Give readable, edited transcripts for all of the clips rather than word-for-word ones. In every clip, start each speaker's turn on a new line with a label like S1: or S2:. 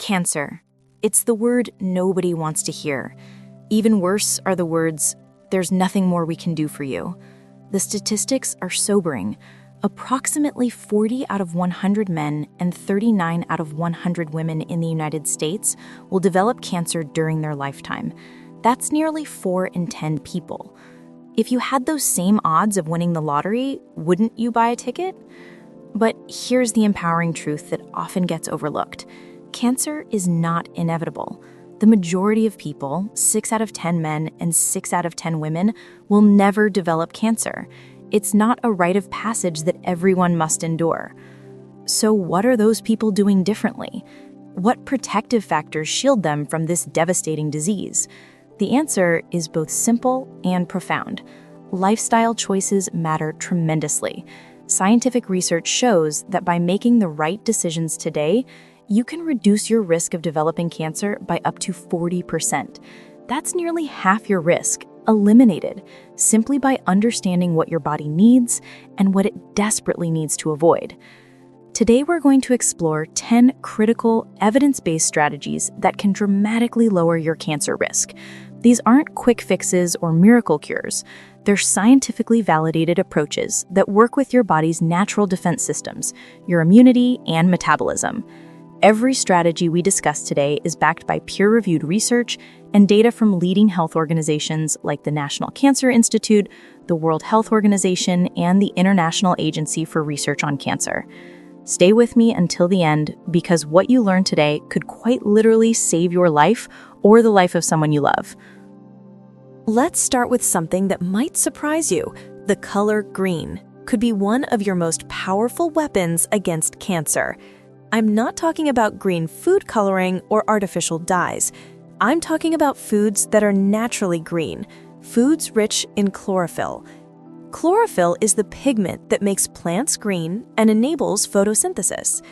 S1: Cancer. It's the word nobody wants to hear. Even worse are the words, "There's nothing more we can do for you." The statistics are sobering. Approximately 40 out of 100 men and 39 out of 100 women in the United States will develop cancer during their lifetime. That's nearly 4 in 10 people. If you had those same odds of winning the lottery, wouldn't you buy a ticket? But here's the empowering truth that often gets overlooked. Cancer is not inevitable. The majority of people, 6 out of 10 men and 6 out of 10 women, will never develop cancer. It's not a rite of passage that everyone must endure. So what are those people doing differently? What protective factors shield them from this devastating disease? The answer is both simple and profound. Lifestyle choices matter tremendously. Scientific research shows that by making the right decisions today, you can reduce your risk of developing cancer by up to 40%. That's nearly half your risk eliminated simply by understanding what your body needs and what it desperately needs to avoid. Today, we're going to explore 10 critical, evidence-based strategies that can dramatically lower your cancer risk. These aren't quick fixes or miracle cures. They're scientifically validated approaches that work with your body's natural defense systems, your immunity, and metabolism. Every strategy we discuss today is backed by peer-reviewed research and data from leading health organizations like the National Cancer Institute, the World Health Organization, and the International Agency for Research on Cancer. Stay with me until the end, because what you learn today could quite literally save your life or the life of someone you love.
S2: Let's start with something that might surprise you. The color green could be one of your most powerful weapons against cancer. I'm not talking about green food coloring or artificial dyes. I'm talking about foods that are naturally green, foods rich in chlorophyll. Chlorophyll is the pigment that makes plants green and enables photosynthesis.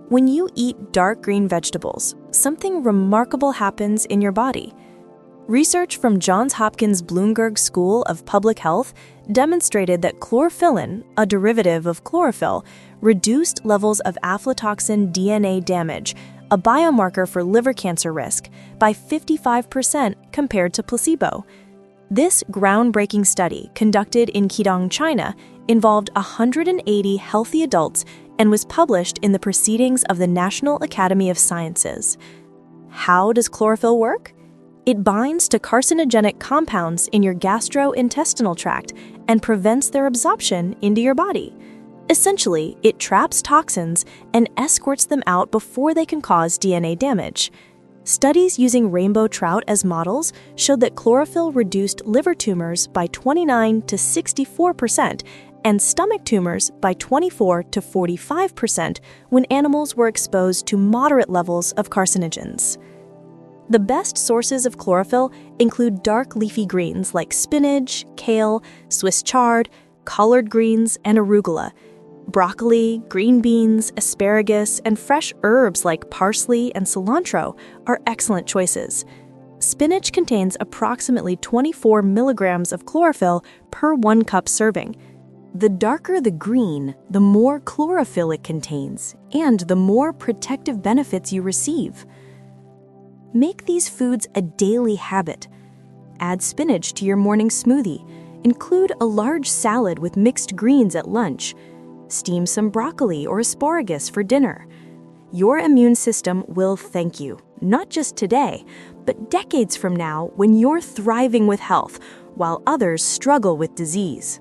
S2: When you eat dark green vegetables, something remarkable happens in your body. Research from Johns Hopkins Bloomberg School of Public Health demonstrated that chlorophyllin, a derivative of chlorophyll, reduced levels of aflatoxin DNA damage, a biomarker for liver cancer risk, by 55% compared to placebo. This groundbreaking study, conducted in Qidong, China, involved 180 healthy adults and was published in the Proceedings of the National Academy of Sciences. How does chlorophyll work? It binds to carcinogenic compounds in your gastrointestinal tract and prevents their absorption into your body. Essentially, it traps toxins and escorts them out before they can cause DNA damage. Studies using rainbow trout as models showed that chlorophyll reduced liver tumors by 29 to 64% and stomach tumors by 24 to 45% when animals were exposed to moderate levels of carcinogens. The best sources of chlorophyll include dark leafy greens like spinach, kale, Swiss chard, collard greens, and arugula. Broccoli, green beans, asparagus, and fresh herbs like parsley and cilantro are excellent choices. Spinach contains approximately 24 milligrams of chlorophyll per 1 cup serving. The darker the green, the more chlorophyll it contains, and the more protective benefits you receive. Make these foods a daily habit. Add spinach to your morning smoothie. Include a large salad with mixed greens at lunch. Steam some broccoli or asparagus for dinner. Your immune system will thank you, not just today, but decades from now when you're thriving with health while others struggle with disease.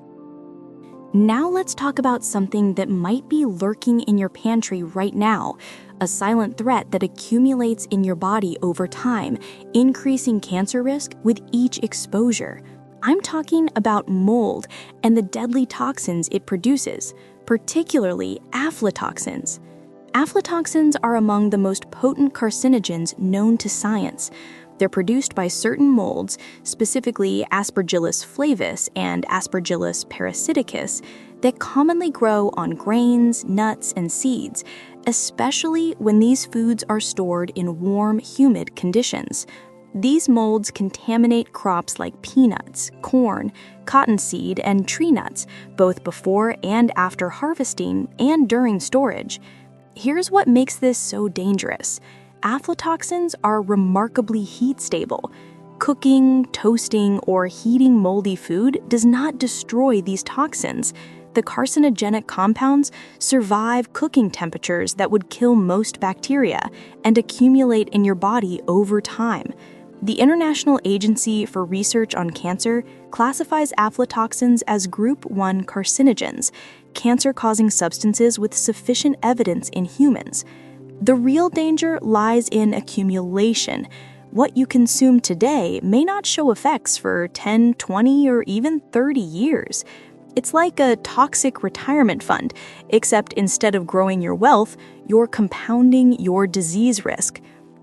S1: Now let's talk about something that might be lurking in your pantry right now, a silent threat that accumulates in your body over time, increasing cancer risk with each exposure. I'm talking about mold and the deadly toxins it produces, particularly aflatoxins. Aflatoxins are among the most potent carcinogens known to science. They're produced by certain molds, specifically Aspergillus flavus and Aspergillus parasiticus, that commonly grow on grains, nuts, and seeds, especially when these foods are stored in warm, humid conditions. These molds contaminate crops like peanuts, corn, cottonseed, and tree nuts, both before and after harvesting and during storage. Here's what makes this so dangerous. aflatoxins are remarkably heat stable. Cooking, toasting, or heating moldy food does not destroy these toxins. The carcinogenic compounds survive cooking temperatures that would kill most bacteria and accumulate in your body over time. The International Agency for Research on Cancer classifies aflatoxins as Group 1 carcinogens, cancer-causing substances with sufficient evidence in humans. The real danger lies in accumulation. What you consume today may not show effects for 10, 20, or even 30 years. It's like a toxic retirement fund, except instead of growing your wealth, you're compounding your disease risk.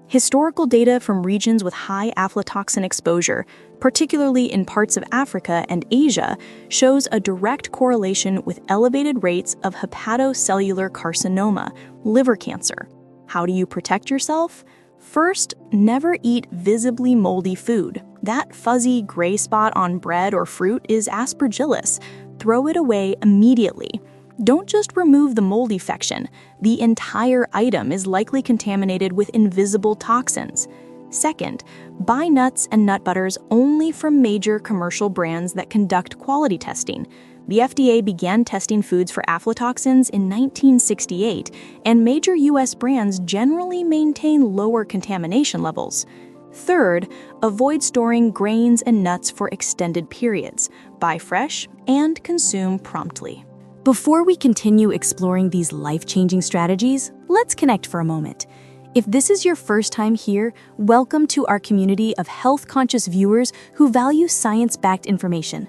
S1: Historical data from regions with high aflatoxin exposure, particularly in parts of Africa and Asia, shows a direct correlation with elevated rates of hepatocellular carcinoma, liver cancer. How do you protect yourself? First, never eat visibly moldy food. That fuzzy gray spot on bread or fruit is aspergillus. Throw it away immediately. Don't just remove the mold infection. The entire item is likely contaminated with invisible toxins. Second, buy nuts and nut butters only from major commercial brands that conduct quality testing. The FDA began testing foods for aflatoxins in 1968, and major U.S. brands generally maintain lower contamination levels. Third, avoid storing grains and nuts for extended periods. Buy fresh and consume promptly. Before we continue exploring these life-changing strategies, let's connect for a moment. If this is your first time here, welcome to our community of health-conscious viewers who value science-backed information.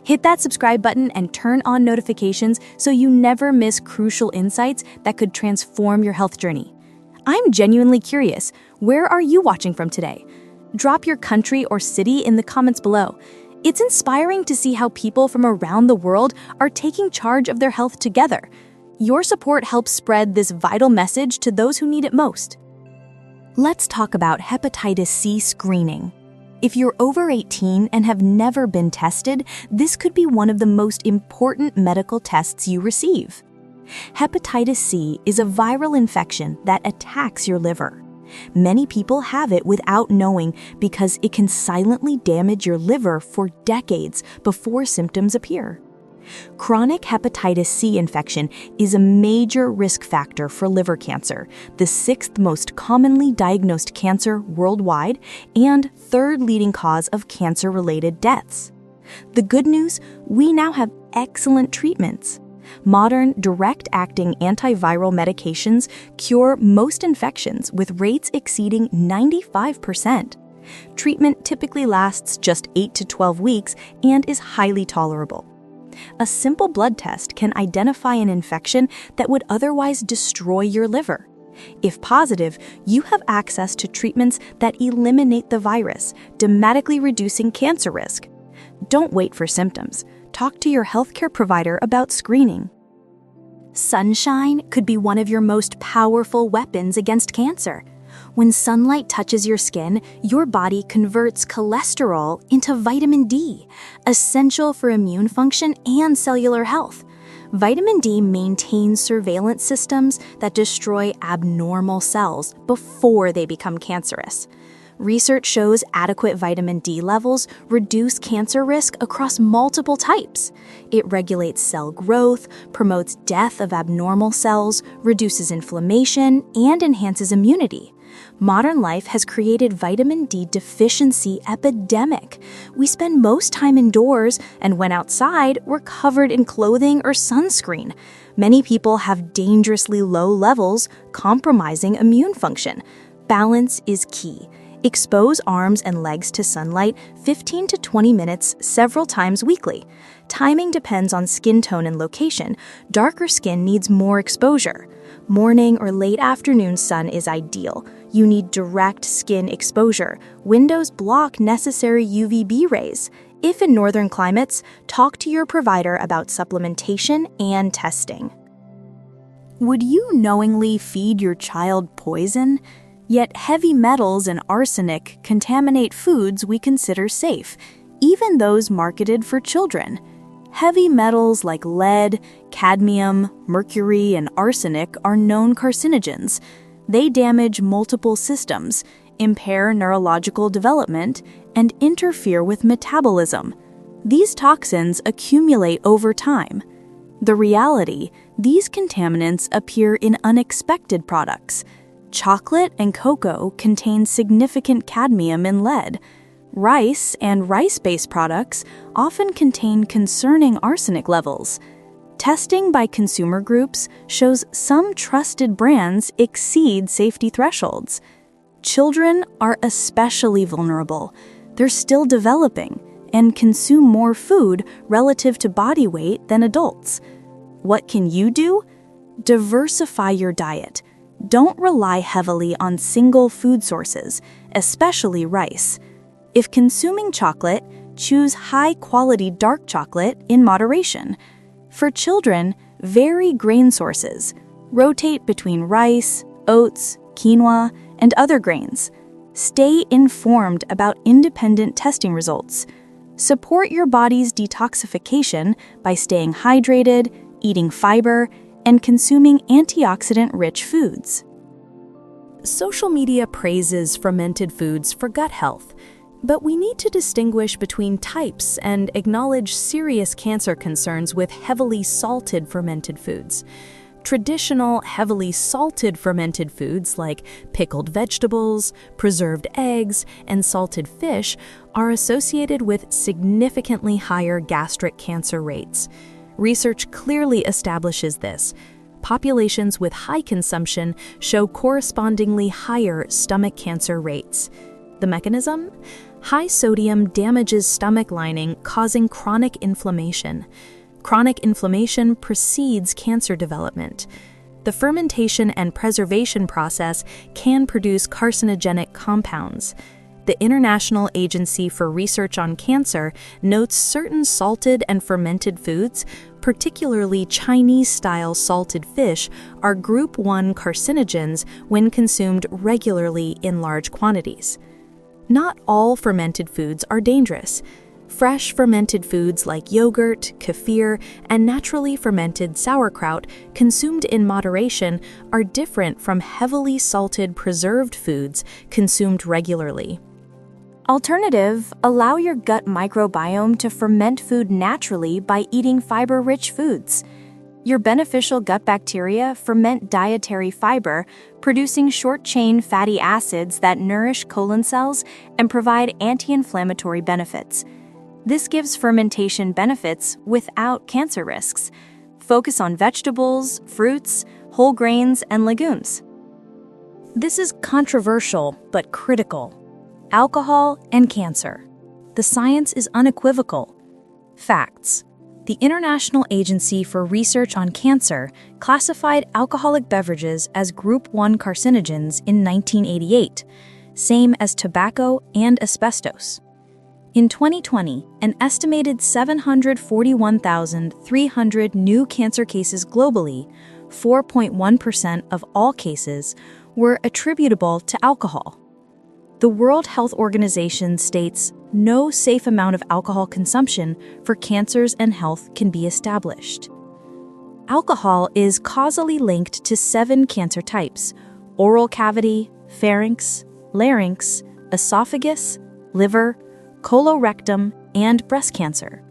S1: Hit that subscribe button and turn on notifications so you never miss crucial insights that could transform your health journey. I'm genuinely curious, where are you watching from today? Drop your country or city in the comments below. It's inspiring to see how people from around the world are taking charge of their health together. Your support helps spread this vital message to those who need it most. Let's talk about hepatitis C screening. If you're over 18 and have never been tested, this could be one of the most important medical tests you receive. Hepatitis C is a viral infection that attacks your liver. Many people have it without knowing because it can silently damage your liver for decades before symptoms appear. Chronic hepatitis C infection is a major risk factor for liver cancer, the 6th most commonly diagnosed cancer worldwide and 3rd leading cause of cancer-related deaths. The good news, we now have excellent treatments. Modern, direct-acting antiviral medications cure most infections with rates exceeding 95%. Treatment typically lasts just 8 to 12 weeks and is highly tolerable. A simple blood test can identify an infection that would otherwise destroy your liver. If positive, you have access to treatments that eliminate the virus, dramatically reducing cancer risk. Don't wait for symptoms. Talk to your healthcare provider about screening. Sunshine could be one of your most powerful weapons against cancer. When sunlight touches your skin, your body converts cholesterol into vitamin D, essential for immune function and cellular health. Vitamin D maintains surveillance systems that destroy abnormal cells before they become cancerous. Research shows adequate vitamin D levels reduce cancer risk across multiple types. It regulates cell growth, promotes death of abnormal cells, reduces inflammation, and enhances immunity. Modern life has created vitamin D deficiency epidemic. We spend most time indoors, and when outside, we're covered in clothing or sunscreen. Many people have dangerously low levels, compromising immune function. Balance is key. Expose arms and legs to sunlight 15 to 20 minutes several times weekly. Timing depends on skin tone and location. Darker skin needs more exposure. Morning or late afternoon sun is ideal. You need direct skin exposure. Windows block necessary UVB rays. If in northern climates, talk to your provider about supplementation and testing. Would you knowingly feed your child poison? Yet heavy metals and arsenic contaminate foods we consider safe, even those marketed for children. Heavy metals like lead, cadmium, mercury, and arsenic are known carcinogens. They damage multiple systems, impair neurological development, and interfere with metabolism. These toxins accumulate over time. The reality, these contaminants appear in unexpected products. Chocolate and cocoa contain significant cadmium and lead. Rice and rice-based products often contain concerning arsenic levels. Testing by consumer groups shows some trusted brands exceed safety thresholds. Children are especially vulnerable. They're still developing and consume more food relative to body weight than adults. What can you do? Diversify your diet. Don't rely heavily on single food sources, especially rice. If consuming chocolate, choose high-quality dark chocolate in moderation. For children, vary grain sources. Rotate between rice, oats, quinoa, and other grains. Stay informed about independent testing results. Support your body's detoxification by staying hydrated, eating fiber, and consuming antioxidant-rich foods.
S2: Social media praises fermented foods for gut health, but we need to distinguish between types and acknowledge serious cancer concerns with heavily salted fermented foods. Traditional, heavily salted fermented foods like pickled vegetables, preserved eggs, and salted fish are associated with significantly higher gastric cancer rates. Research clearly establishes this. Populations with high consumption show correspondingly higher stomach cancer rates. The mechanism? High sodium damages stomach lining, causing chronic inflammation. Chronic inflammation precedes cancer development. The fermentation and preservation process can produce carcinogenic compounds. The International Agency for Research on Cancer notes certain salted and fermented foods, particularly Chinese-style salted fish, are Group 1 carcinogens when consumed regularly in large quantities. Not all fermented foods are dangerous. Fresh fermented foods like yogurt, kefir, and naturally fermented sauerkraut consumed in moderation are different from heavily salted preserved foods consumed regularly.
S1: Alternative, allow your gut microbiome to ferment food naturally by eating fiber-rich foods. Your beneficial gut bacteria ferment dietary fiber, producing short-chain fatty acids that nourish colon cells and provide anti-inflammatory benefits. This gives fermentation benefits without cancer risks. Focus on vegetables, fruits, whole grains, and legumes. This is controversial but critical. Alcohol and cancer. The science is unequivocal. Facts. The International Agency for Research on Cancer classified alcoholic beverages as Group 1 carcinogens in 1988, same as tobacco and asbestos. In 2020, an estimated 741,300 new cancer cases globally, 4.1% of all cases, were attributable to alcohol. The World Health Organization states no safe amount of alcohol consumption for cancers and health can be established. Alcohol is causally linked to 7 cancer types: oral cavity, pharynx, larynx, esophagus, liver, colorectum, and breast cancer.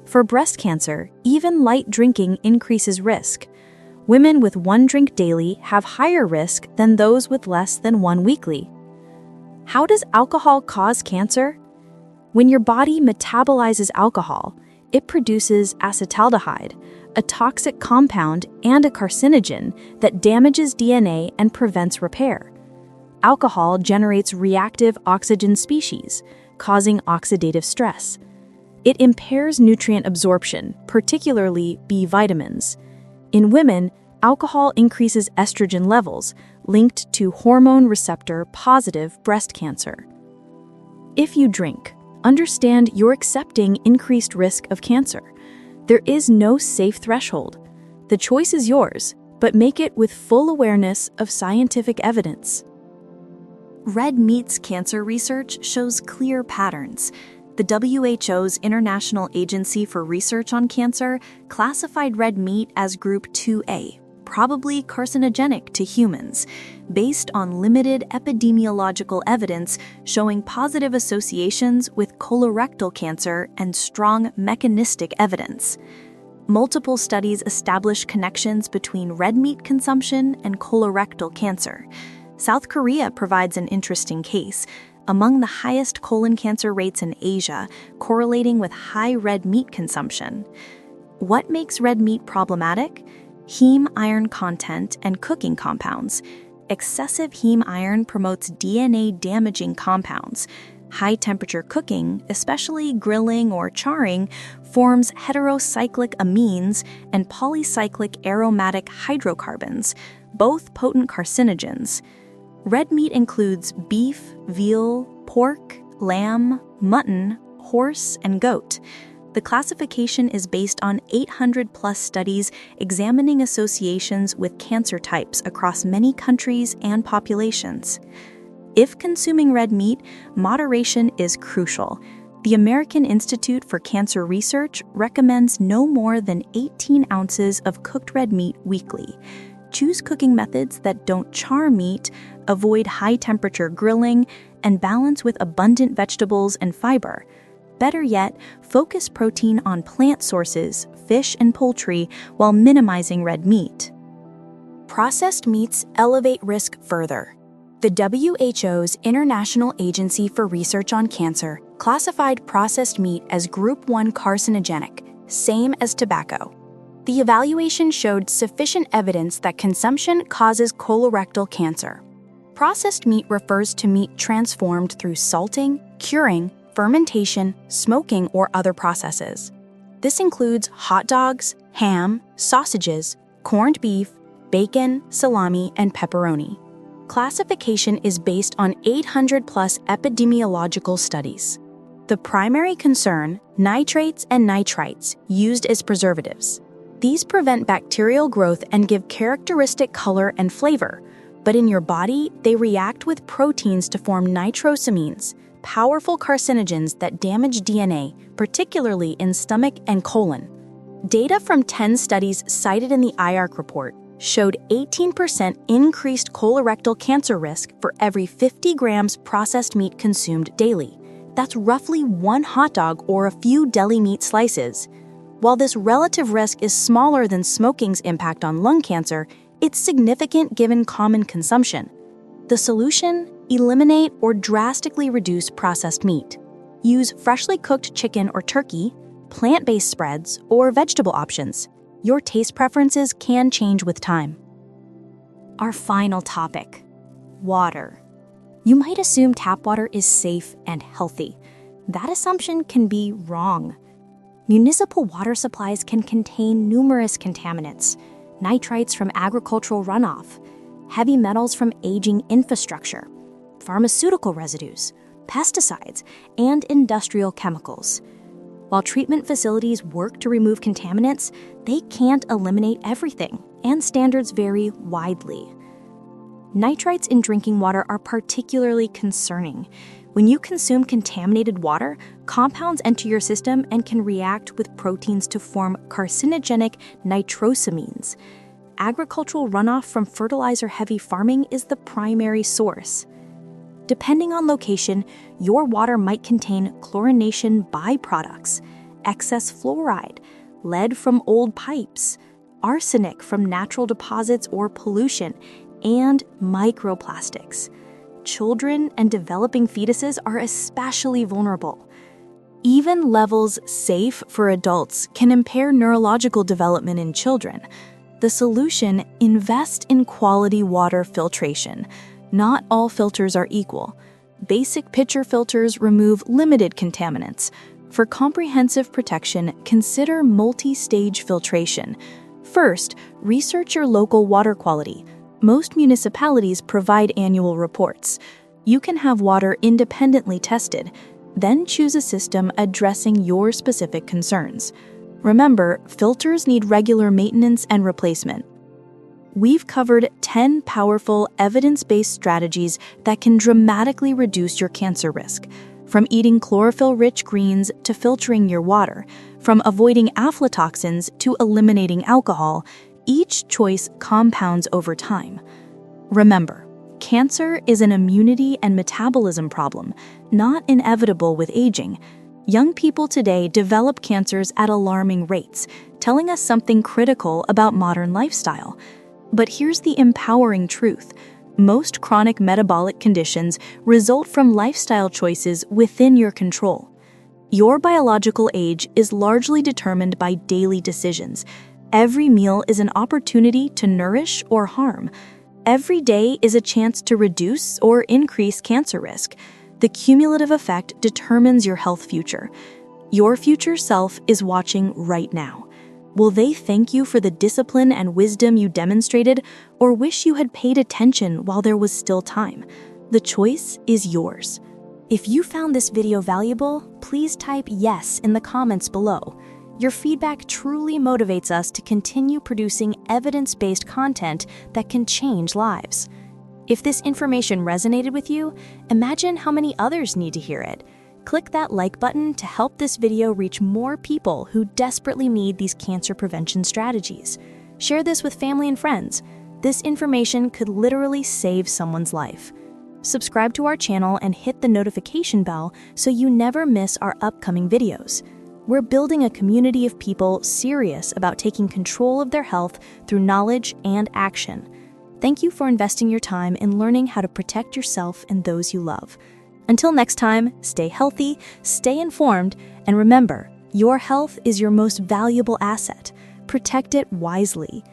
S1: For breast cancer, even light drinking increases risk. Women with 1 drink daily have higher risk than those with less than 1 weekly. How does alcohol cause cancer? When your body metabolizes alcohol, it produces acetaldehyde, a toxic compound and a carcinogen that damages DNA and prevents repair. Alcohol generates reactive oxygen species, causing oxidative stress. It impairs nutrient absorption, particularly B vitamins. In women, alcohol increases estrogen levels, linked to hormone receptor-positive breast cancer. If you drink, understand you're accepting increased risk of cancer. There is no safe threshold. The choice is yours, but make it with full awareness of scientific evidence. Red meat's cancer research shows clear patterns. The WHO's International Agency for Research on Cancer classified red meat as Group 2A,
S2: probably carcinogenic to humans, based on limited epidemiological evidence showing positive associations with colorectal cancer and strong mechanistic evidence. Multiple studies establish connections between red meat consumption and colorectal cancer. South Korea provides an interesting case, among the highest colon cancer rates in Asia, correlating with high red meat consumption. What makes red meat problematic? Heme iron content and cooking compounds. Excessive heme iron promotes DNA-damaging compounds. High-temperature cooking, especially grilling or charring, forms heterocyclic amines and polycyclic aromatic hydrocarbons, both potent carcinogens. Red meat includes beef, veal, pork, lamb, mutton, horse, and goat. The classification is based on 800-plus studies examining associations with cancer types across many countries and populations. If consuming red meat, moderation is crucial. The American Institute for Cancer Research recommends no more than 18 ounces of cooked red meat weekly. Choose cooking methods that don't char meat, avoid high-temperature grilling, and balance with abundant vegetables and fiber. Better yet, focus protein on plant sources, fish and poultry, while minimizing red meat.
S1: Processed meats elevate risk further. The WHO's International Agency for Research on Cancer classified processed meat as Group 1 carcinogenic, same as tobacco. The evaluation showed sufficient evidence that consumption causes colorectal cancer. Processed meat refers to meat transformed through salting, curing, fermentation, smoking, or other processes. This includes hot dogs, ham, sausages, corned beef, bacon, salami, and pepperoni. Classification is based on 800-plus epidemiological studies. The primary concern, nitrates and nitrites used as preservatives. These prevent bacterial growth and give characteristic color and flavor, but in your body, they react with proteins to form nitrosamines, powerful carcinogens that damage DNA, particularly in stomach and colon. Data from 10 studies cited in the IARC report showed 18% increased colorectal cancer risk for every 50 grams processed meat consumed daily. That's roughly one hot dog or a few deli meat slices. While this relative risk is smaller than smoking's impact on lung cancer, it's significant given common consumption. The solution? Eliminate or drastically reduce processed meat. Use freshly cooked chicken or turkey, plant-based spreads, or vegetable options. Your taste preferences can change with time. Our final topic: water. You might assume tap water is safe and healthy. That assumption can be wrong. Municipal water supplies can contain numerous contaminants: nitrites from agricultural runoff, heavy metals from aging infrastructure, pharmaceutical residues, pesticides, and industrial chemicals. While treatment facilities work to remove contaminants, they can't eliminate everything, and standards vary widely. Nitrites in drinking water are particularly concerning. When you consume contaminated water, compounds enter your system and can react with proteins to form carcinogenic nitrosamines. Agricultural runoff from fertilizer-heavy farming is the primary source. Depending on location, your water might contain chlorination byproducts, excess fluoride, lead from old pipes, arsenic from natural deposits or pollution, and microplastics. Children and developing fetuses are especially vulnerable. Even levels safe for adults can impair neurological development in children. The solution: invest in quality water filtration. Not all filters are equal. Basic pitcher filters remove limited contaminants. For comprehensive protection, consider multi-stage filtration. First, research your local water quality. Most municipalities provide annual reports. You can have water independently tested, then choose a system addressing your specific concerns. Remember, filters need regular maintenance and replacement. We've covered 10 powerful, evidence-based strategies that can dramatically reduce your cancer risk. From eating chlorophyll-rich greens to filtering your water, from avoiding aflatoxins to eliminating alcohol, each choice compounds over time. Remember, cancer is an immunity and metabolism problem, not inevitable with aging. Young people today develop cancers at alarming rates, telling us something critical about modern lifestyle. But here's the empowering truth. Most chronic metabolic conditions result from lifestyle choices within your control. Your biological age is largely determined by daily decisions. Every meal is an opportunity to nourish or harm. Every day is a chance to reduce or increase cancer risk. The cumulative effect determines your health future. Your future self is watching right now. Will they thank you for the discipline and wisdom you demonstrated, or wish you had paid attention while there was still time? The choice is yours.
S2: If you found this video valuable, please type yes in the comments below. Your feedback truly motivates us to continue producing evidence-based content that can change lives. If this information resonated with you, imagine how many others need to hear it. Click that like button to help this video reach more people who desperately need these cancer prevention strategies. Share this with family and friends. This information could literally save someone's life. Subscribe to our channel and hit the notification bell so you never miss our upcoming videos. We're building a community of people serious about taking control of their health through knowledge and action. Thank you for investing your time in learning how to protect yourself and those you love. Until next time, stay healthy, stay informed, and remember, your health is your most valuable asset. Protect it wisely.